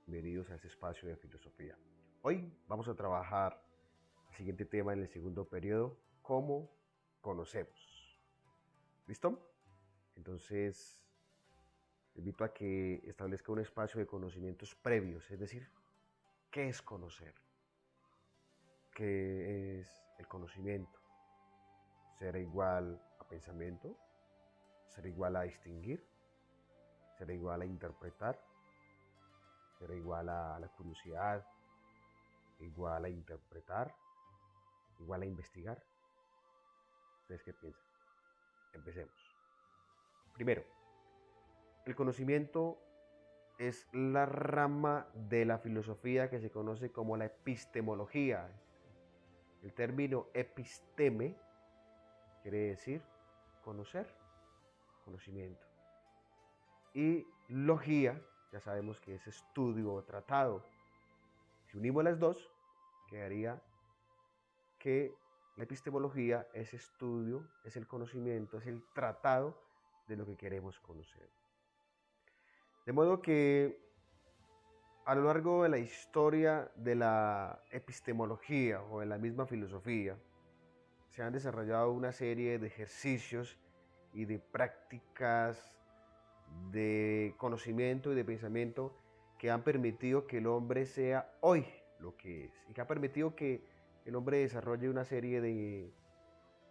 Bienvenidos a este espacio de filosofía. Hoy vamos a trabajar el siguiente tema en el segundo periodo, cómo conocemos. ¿Listo? Entonces, te invito a que establezca un espacio de conocimientos previos, es decir, ¿qué es conocer? ¿Qué es el conocimiento? ¿Será igual a pensamiento? ¿Será igual a distinguir? ¿Será igual a interpretar? ¿Será igual a la curiosidad? ¿Igual a interpretar? ¿Igual a investigar? ¿Ustedes qué piensan? Empecemos. Primero, el conocimiento es la rama de la filosofía que se conoce como la epistemología. El término episteme quiere decir conocer, conocimiento. Y logía, ya sabemos que es estudio o tratado. Si unimos las dos, quedaría que la epistemología es estudio, es el conocimiento, es el tratado de lo que queremos conocer. De modo que a lo largo de la historia de la epistemología o de la misma filosofía, se han desarrollado una serie de ejercicios y de prácticas de conocimiento y de pensamiento que han permitido que el hombre sea hoy lo que es y que ha permitido que el hombre desarrolle una serie de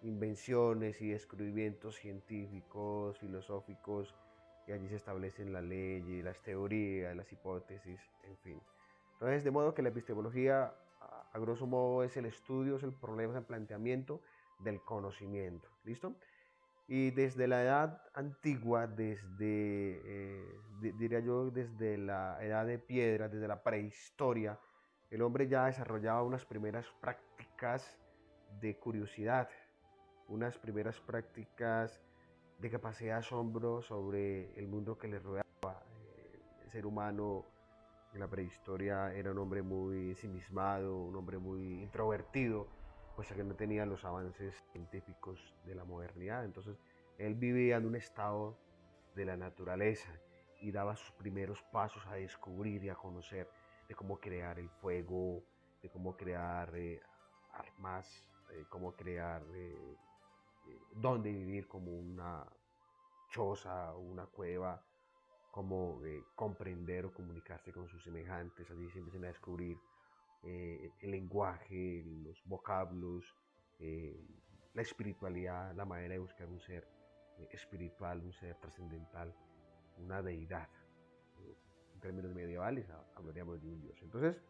invenciones y descubrimientos científicos, filosóficos, y allí se establecen las leyes, las teorías, las hipótesis, en fin. Entonces, de modo que la epistemología, a grosso modo, es el estudio, es el problema, es el planteamiento del conocimiento. ¿Listo? Y desde la edad antigua, diría yo, desde la edad de piedra, desde la prehistoria, el hombre ya desarrollaba unas primeras prácticas de curiosidad, unas primeras prácticas de capacidad de asombro sobre el mundo que le rodeaba. El ser humano en la prehistoria era un hombre muy ensimismado, un hombre muy introvertido, pues que no tenía los avances científicos de la modernidad. Entonces, él vivía en un estado de la naturaleza y daba sus primeros pasos a descubrir y a conocer de cómo crear el fuego, de cómo crear armas, cómo crear dónde vivir como una choza o una cueva, cómo comprender o comunicarse con sus semejantes. Allí se empiezan a descubrir el lenguaje, los vocablos, eh, la espiritualidad, la manera de buscar un ser espiritual, un ser trascendental, una deidad. En términos medievales hablaríamos de un dios. Entonces,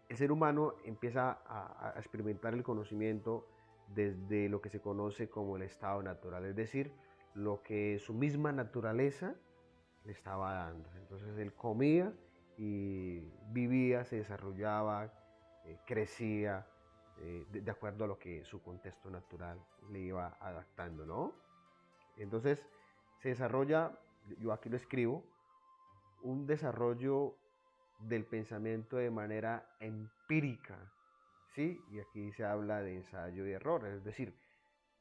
el ser humano empieza a experimentar el conocimiento desde lo que se conoce como el estado natural, es decir, lo que su misma naturaleza le estaba dando. Entonces él comía y vivía, se desarrollaba, crecía de acuerdo a lo que su contexto natural le iba adaptando, ¿no? Entonces se desarrolla, yo aquí lo escribo, un desarrollo del pensamiento de manera empírica, ¿sí? Y aquí se habla de ensayo y error, es decir,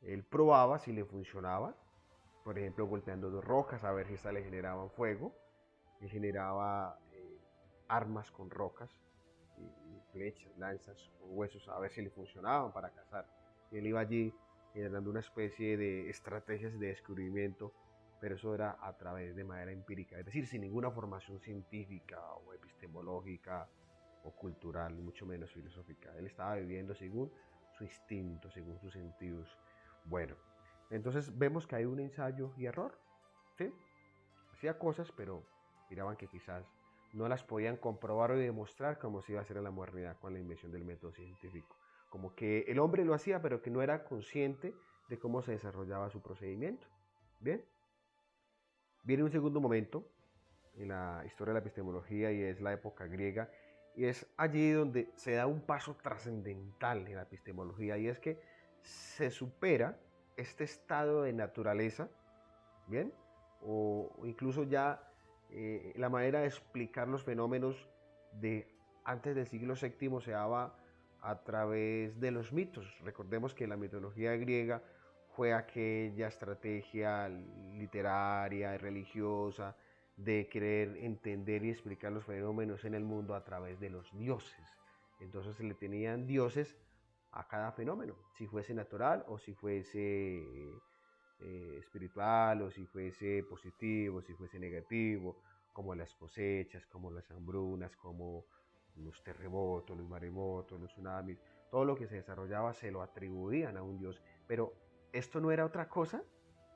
él probaba si le funcionaba, por ejemplo, golpeando dos rocas a ver si esta le generaban fuego, y generaba armas con rocas, y flechas, lanzas, huesos, a ver si le funcionaban para cazar. Y él iba allí generando una especie de estrategias de descubrimiento, pero eso era a través de manera empírica, es decir, sin ninguna formación científica o epistemológica o cultural, mucho menos filosófica. Él estaba viviendo según su instinto, según sus sentidos. Bueno, entonces vemos que hay un ensayo y error, ¿sí? Hacía cosas, pero miraban que quizás no las podían comprobar o demostrar como se iba a hacer en la modernidad con la invención del método científico. Como que el hombre lo hacía, pero que no era consciente de cómo se desarrollaba su procedimiento. Bien, viene un segundo momento en la historia de la epistemología y es la época griega, y es allí donde se da un paso trascendental en la epistemología, y es que se supera este estado de naturaleza, ¿bien? O incluso ya la manera de explicar los fenómenos de antes del siglo VII se daba a través de los mitos. Recordemos que la mitología griega fue aquella estrategia literaria y religiosa de querer entender y explicar los fenómenos en el mundo a través de los dioses. Entonces se le tenían dioses a cada fenómeno, si fuese natural o si fuese espiritual, o si fuese positivo, si fuese negativo, como las cosechas, como las hambrunas, como los terremotos, los maremotos, los tsunamis. Todo lo que se desarrollaba se lo atribuían a un dios, pero esto no era otra cosa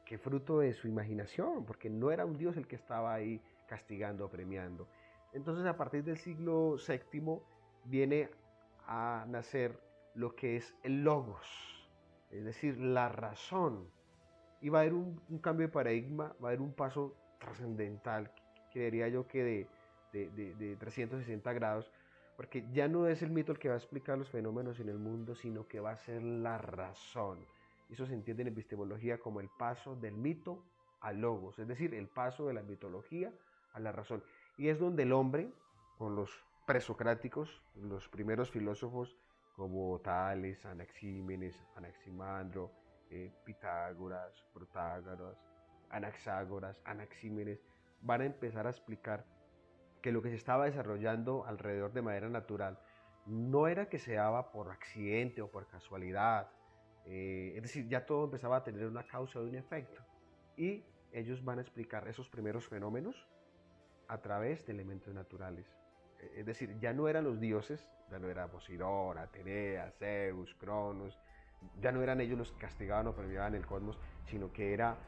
que fruto de su imaginación, porque no era un dios el que estaba ahí castigando o premiando. Entonces, a partir del siglo VII viene a nacer lo que es el logos, es decir, la razón. Y va a haber un cambio de paradigma, va a haber un paso trascendental, que diría yo que de 360 grados, porque ya no es el mito el que va a explicar los fenómenos en el mundo, sino que va a ser la razón. Eso se entiende en epistemología como el paso del mito al logos, es decir, el paso de la mitología a la razón. Y es donde el hombre, con los presocráticos, los primeros filósofos como Tales, Anaxímenes, Anaximandro, Pitágoras, Protágoras, Anaxágoras, Anaxímenes, van a empezar a explicar que lo que se estaba desarrollando alrededor de manera natural no era que se daba por accidente o por casualidad, es decir, ya todo empezaba a tener una causa y un efecto. Y ellos van a explicar esos primeros fenómenos a través de elementos naturales. Es decir, ya no eran los dioses, ya no era Poseidón, Atenea, Zeus, Cronos, ya no eran ellos los que castigaban o premiaban el cosmos, sino que era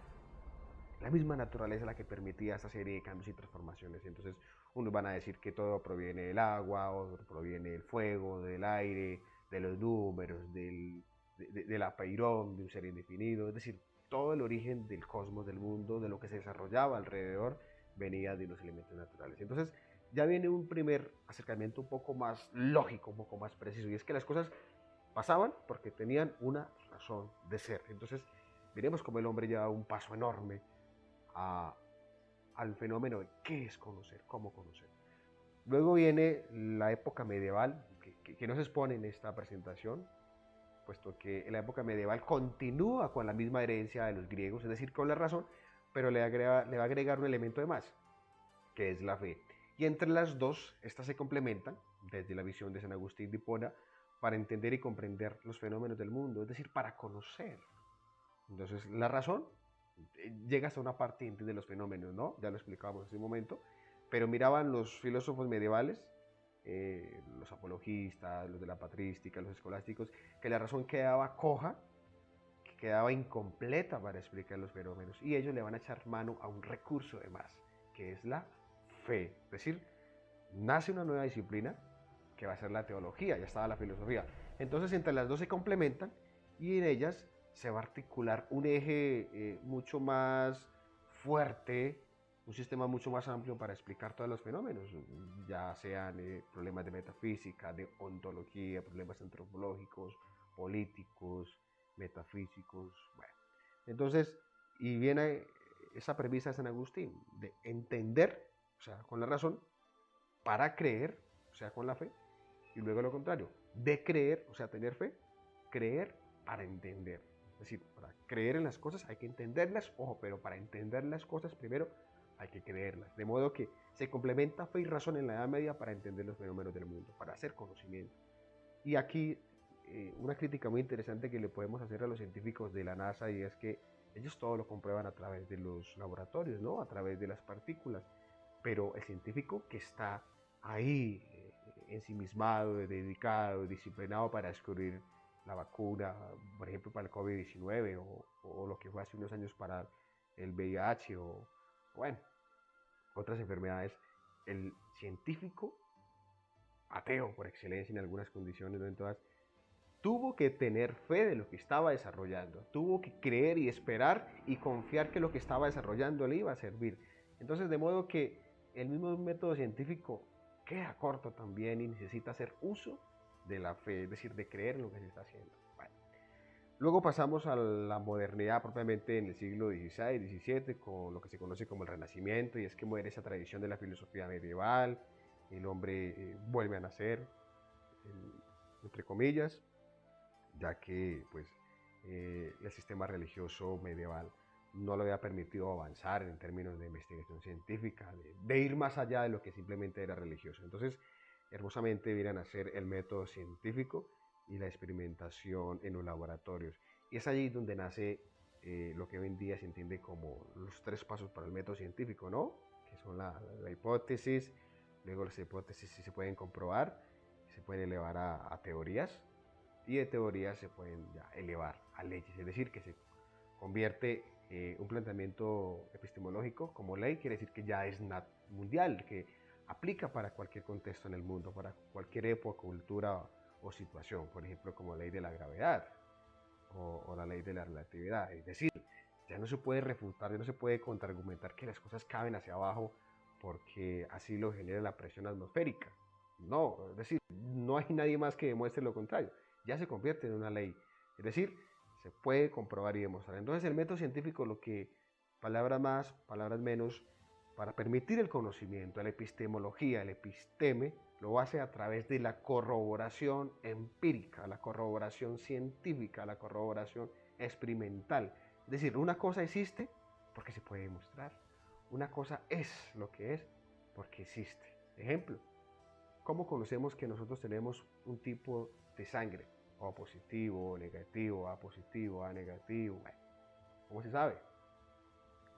la misma naturaleza la que permitía esa serie de cambios y transformaciones. Entonces, unos van a decir que todo proviene del agua, otros proviene del fuego, del aire, de los números, de la peirón, de un ser indefinido. Es decir, todo el origen del cosmos, del mundo, de lo que se desarrollaba alrededor, venía de los elementos naturales. Entonces, ya viene un primer acercamiento un poco más lógico, un poco más preciso, y es que las cosas pasaban porque tenían una razón de ser. Entonces, veremos cómo el hombre lleva un paso enorme a, al fenómeno de qué es conocer, cómo conocer. Luego viene la época medieval, que no se expone en esta presentación, puesto que en la época medieval continúa con la misma herencia de los griegos, es decir, con la razón, pero le va a agregar un elemento de más, que es la fe. Y entre las dos, estas se complementan desde la visión de San Agustín de Hipona para entender y comprender los fenómenos del mundo, es decir, para conocer. Entonces, la razón llega hasta una parte y entiende los fenómenos, ¿no? Ya lo explicábamos hace un momento, pero miraban los filósofos medievales, los apologistas, los de la patrística, los escolásticos, que la razón quedaba coja, que quedaba incompleta para explicar los fenómenos, y ellos le van a echar mano a un recurso de más, que es la fe. Es decir, nace una nueva disciplina que va a ser la teología, ya estaba la filosofía. Entonces, entre las dos se complementan y en ellas se va a articular un eje mucho más fuerte, un sistema mucho más amplio para explicar todos los fenómenos, ya sean problemas de metafísica, de ontología, problemas antropológicos, políticos, metafísicos. Bueno, entonces, y viene esa premisa de San Agustín, de entender, o sea, con la razón, para creer, o sea, con la fe, y luego lo contrario, de creer, o sea, tener fe, creer para entender. Es decir, para creer en las cosas hay que entenderlas, ojo, pero para entender las cosas primero hay que creerlas. De modo que se complementa fe y razón en la Edad Media para entender los fenómenos del mundo, para hacer conocimiento. Y aquí una crítica muy interesante que le podemos hacer a los científicos de la NASA, y es que ellos todo lo comprueban a través de los laboratorios, ¿no? A través de las partículas. Pero el científico que está ahí ensimismado, dedicado, disciplinado para descubrir la vacuna, por ejemplo, para el COVID-19 o lo que fue hace unos años para el VIH o, bueno, otras enfermedades, el científico ateo por excelencia en algunas condiciones, no en todas, tuvo que tener fe de lo que estaba desarrollando, tuvo que creer y esperar y confiar que lo que estaba desarrollando le iba a servir. Entonces, de modo que el mismo método científico queda corto también y necesita hacer uso de la fe, es decir, de creer en lo que se está haciendo. Bueno. Luego pasamos a la modernidad propiamente en el siglo XVI, XVII, con lo que se conoce como el Renacimiento, y es que muere esa tradición de la filosofía medieval, el hombre vuelve a nacer, entre comillas, ya que pues, el sistema religioso medieval no le había permitido avanzar en términos de investigación científica, de ir más allá de lo que simplemente era religioso. Entonces, hermosamente vienen a ser el método científico y la experimentación en los laboratorios. Y es allí donde nace lo que hoy en día se entiende como los 3 pasos para el método científico, ¿no? Que son la hipótesis, luego las hipótesis sí se pueden comprobar, se pueden elevar a teorías, y de teorías se pueden ya elevar a leyes, es decir, que se convierte un planteamiento epistemológico como ley, quiere decir que ya es mundial, que aplica para cualquier contexto en el mundo, para cualquier época, cultura o situación, por ejemplo, como ley de la gravedad o la ley de la relatividad. Es decir, ya no se puede refutar, ya no se puede contraargumentar que las cosas caben hacia abajo porque así lo genera la presión atmosférica. No, es decir, no hay nadie más que demuestre lo contrario. Ya se convierte en una ley. Es decir, se puede comprobar y demostrar. Entonces el método científico, lo que, palabras más, palabras menos, para permitir el conocimiento, la epistemología, el episteme, lo hace a través de la corroboración empírica, la corroboración científica, la corroboración experimental. Es decir, una cosa existe porque se puede demostrar. Una cosa es lo que es porque existe. Ejemplo, ¿cómo conocemos que nosotros tenemos un tipo de sangre? O positivo, o negativo, A positivo, A negativo. Bueno, ¿cómo se sabe?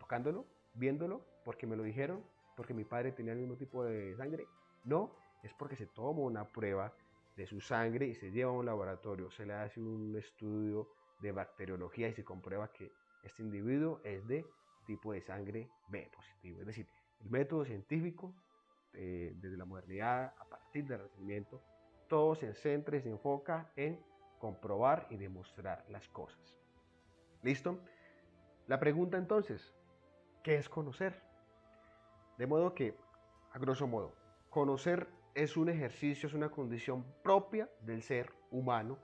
Tocándolo, viéndolo, porque me lo dijeron, porque mi padre tenía el mismo tipo de sangre. No, es porque se toma una prueba de su sangre y se lleva a un laboratorio, se le hace un estudio de bacteriología y se comprueba que este individuo es de tipo de sangre B positivo. Es decir, el método científico, desde la modernidad, a partir del Renacimiento, todo se centra y se enfoca en comprobar y demostrar las cosas. ¿Listo? La pregunta entonces, ¿qué es conocer? De modo que, a grosso modo, conocer es un ejercicio, es una condición propia del ser humano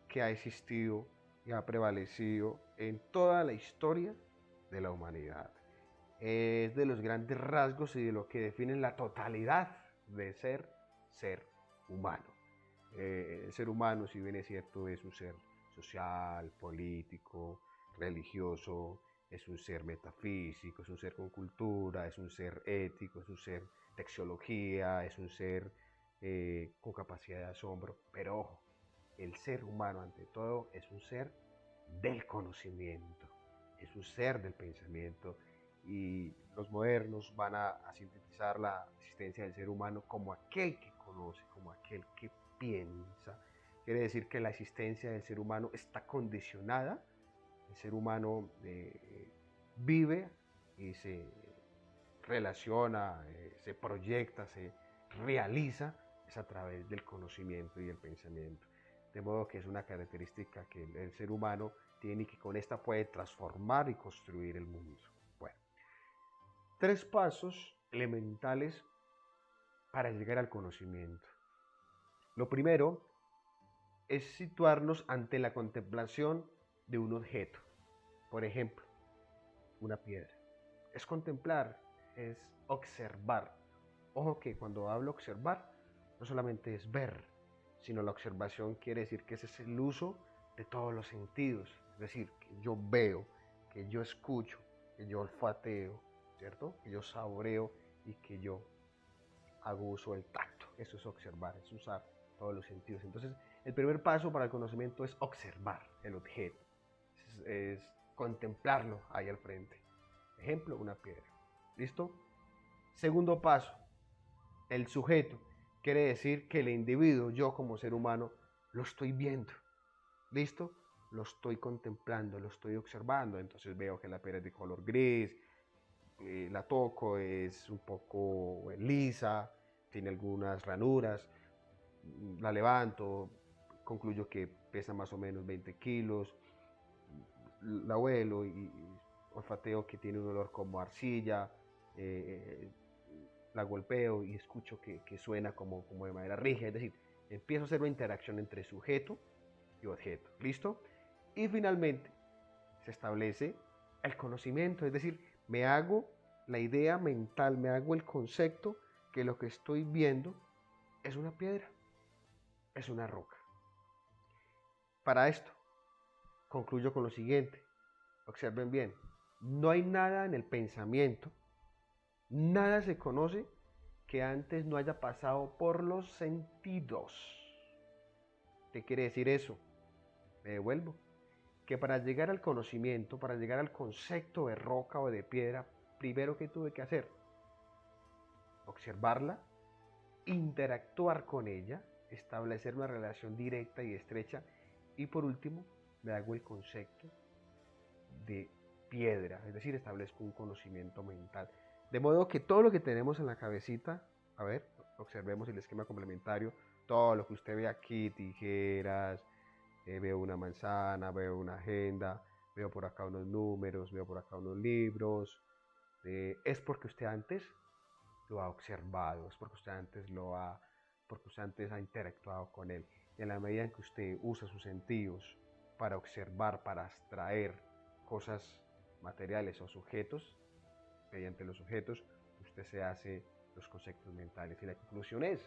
que ha existido y ha prevalecido en toda la historia de la humanidad. Es de los grandes rasgos y de lo que definen la totalidad de ser humano. El ser humano, si bien es cierto, es un ser social, político, religioso, es un ser metafísico, es un ser con cultura, es un ser ético, es un ser de axiología, es un ser con capacidad de asombro. Pero ojo, el ser humano ante todo es un ser del conocimiento, es un ser del pensamiento, y los modernos van a sintetizar la existencia del ser humano como aquel que conoce, como aquel que piensa. Quiere decir que la existencia del ser humano está condicionada. El ser humano vive y se relaciona, se proyecta, se realiza es a través del conocimiento y el pensamiento. De modo que es una característica que el ser humano tiene y que con esta puede transformar y construir el mundo. Bueno, 3 pasos elementales para llegar al conocimiento. Lo primero es situarnos ante la contemplación de un objeto. Por ejemplo, una piedra. Es contemplar, es observar. Ojo que cuando hablo observar, no solamente es ver, sino la observación quiere decir que ese es el uso de todos los sentidos. Es decir, que yo veo, que yo escucho, que yo olfateo, ¿cierto? Que yo saboreo y que yo hago uso del tacto. Eso es observar, es usar todos los sentidos. Entonces, el primer paso para el conocimiento es observar el objeto, es contemplarlo ahí al frente. Ejemplo, una piedra. ¿Listo? Segundo paso, el sujeto. Quiere decir que el individuo, yo como ser humano, lo estoy viendo. ¿Listo? Lo estoy contemplando, lo estoy observando. Entonces veo que la piedra es de color gris, la toco, es un poco lisa, tiene algunas ranuras, la levanto, concluyo que pesa más o menos 20 kilos, la huelo y olfateo que tiene un olor como arcilla, eh, la golpeo y escucho que suena como de manera rígida, es decir, empiezo a hacer una interacción entre sujeto y objeto, ¿listo? Y finalmente se establece el conocimiento, es decir, me hago la idea mental, me hago el concepto que lo que estoy viendo es una piedra, es una roca. Para esto, concluyo con lo siguiente, observen bien, No hay nada en el pensamiento, nada se conoce que antes no haya pasado por los sentidos. ¿Qué quiere decir eso? Me devuelvo. Que para llegar al conocimiento, para llegar al concepto de roca o de piedra, primero que tuve que hacer, observarla, interactuar con ella, establecer una relación directa y estrecha, y por último me hago el concepto de piedra, es decir, establezco un conocimiento mental. De modo que todo lo que tenemos en la cabecita, a ver, observemos el esquema complementario, todo lo que usted ve aquí, tijeras, veo una manzana, veo una agenda, veo por acá unos números, veo por acá unos libros, es porque usted antes lo ha observado, es porque usted antes ha interactuado con él. Y en la medida en que usted usa sus sentidos para observar, para abstraer cosas materiales o sujetos, mediante los objetos, usted se hace los conceptos mentales. Y la conclusión es,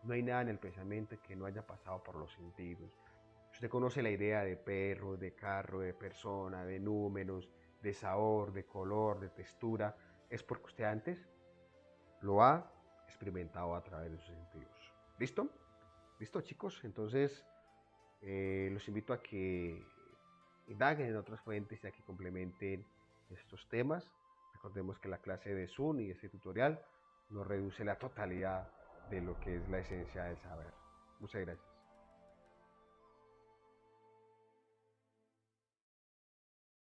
no hay nada en el pensamiento que no haya pasado por los sentidos. Usted conoce la idea de perro, de carro, de persona, de números, de sabor, de color, de textura, es porque usted antes lo ha experimentado a través de sus sentidos. ¿Listo? ¿Listo, chicos? Entonces, los invito a que indaguen en otras fuentes y a que complementen estos temas. Recordemos que la clase de Zoom y este tutorial nos reduce la totalidad de lo que es la esencia del saber. Muchas gracias.